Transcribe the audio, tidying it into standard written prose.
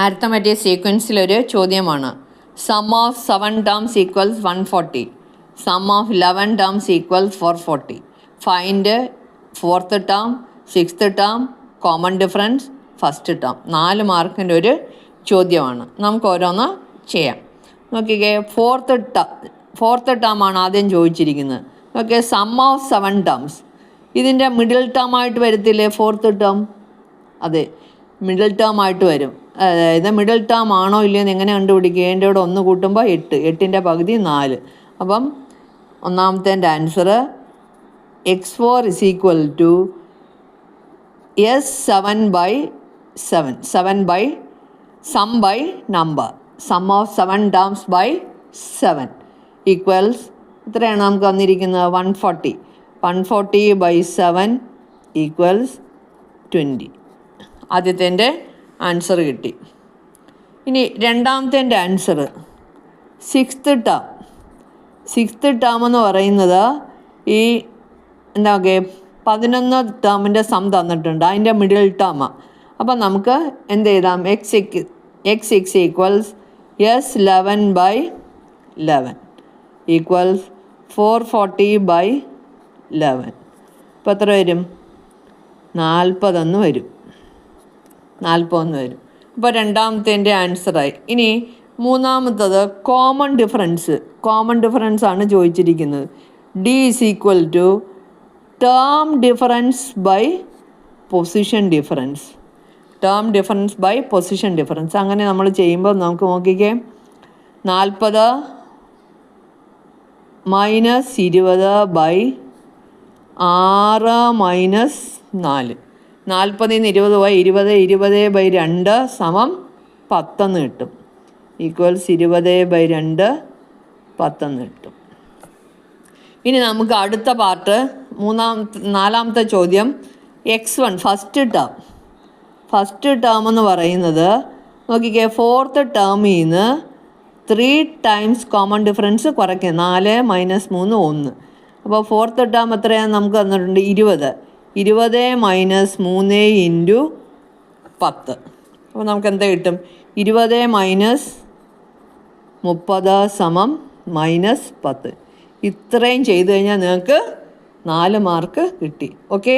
Arithmetic സീക്വൻസിലൊരു ചോദ്യമാണ്. Sum of 7 terms equals 140. Sum of 11 terms equals 440. Find 4th term, 6th term, common difference, first term. 4 മാർക്കിൻ്റെ ഒരു ചോദ്യമാണ്. നമുക്ക് ഓരോന്ന് ചെയ്യാം. നോക്കിക്കേ, ഫോർത്ത് ടേം ആണ് ആദ്യം ചോദിച്ചിരിക്കുന്നത്. നോക്കിയേ, സം ഓഫ് 7 ടേംസ്. ഇതിൻ്റെ മിഡിൽ ടേം ആയിട്ട് വരത്തില്ലേ 4th ടേം? അതെ, മിഡിൽ ടേം ആയിട്ട് വരും. അതായത് മിഡിൽ ടേം ആണോ ഇല്ലയോ എന്ന് എങ്ങനെ കണ്ടുപിടിക്കുക? എൻ്റെ കൂടെ 1 കൂട്ടുമ്പോൾ 8, 8ൻ്റെ പകുതി 4. അപ്പം ഒന്നാമത്തെ answer x4 is equal to S7/7. 7 by sum by number. Sum of 7 terms by 7 equals എത്രയാണ് നമുക്ക് തന്നിരിക്കുന്നത്? 140. 140/7 equals 20. ആദ്യത്തെ ആൻസർ കിട്ടി. ഇനി രണ്ടാമത്തെ answer 6th term. 6th term എന്ന് പറയുന്നത് ഈ എന്താ 11 ടേമിൻ്റെ സം തന്നിട്ടുണ്ട്, അതിൻ്റെ മിഡിൽ ടേമാണ്. അപ്പം നമുക്ക് എന്ത് ചെയ്താം? x6 equals S11/11 equals 440/11. ഇപ്പോൾ എത്ര വരും? 40 വരും. 40 വരും. ഇപ്പോൾ രണ്ടാമത്തെ ആൻസറായി. ഇനി മൂന്നാമത്തത് കോമൺ ഡിഫറൻസ്. കോമൺ ഡിഫറൻസ് ആണ് ചോദിച്ചിരിക്കുന്നത്. D is equal to term difference by position difference. Term difference by position difference. അങ്ങനെ നമ്മൾ ചെയ്യുമ്പോൾ നമുക്ക് നോക്കിക്കേ, 40 - 20/6 - 4. 40 - 20 പോയി 20, 20/2 സമം 10 കിട്ടും. ഈക്വൽസ് 20/2 10 കിട്ടും. ഇനി നമുക്ക് അടുത്ത പാർട്ട് നാലാമത്തെ ചോദ്യം x1 first term. First term എന്ന് പറയുന്നത് നോക്കിക്കേ, 4th ടേമിൽ നിന്ന് 3 ടൈംസ് കോമൺ ഡിഫറൻസ് കുറയ്ക്കുക. 4 - 3 1. അപ്പോൾ 4th ടേം എത്രയാണ് നമുക്ക് തന്നിട്ടുണ്ട്? 20. 20 - 3 × 10. അപ്പോൾ നമുക്ക് എന്താ കിട്ടും? 20 - 30 - -10. ഇത്രയും ചെയ്ത് കഴിഞ്ഞാൽ നിങ്ങൾക്ക് 4 മാർക്ക് കിട്ടി. ഓക്കെ.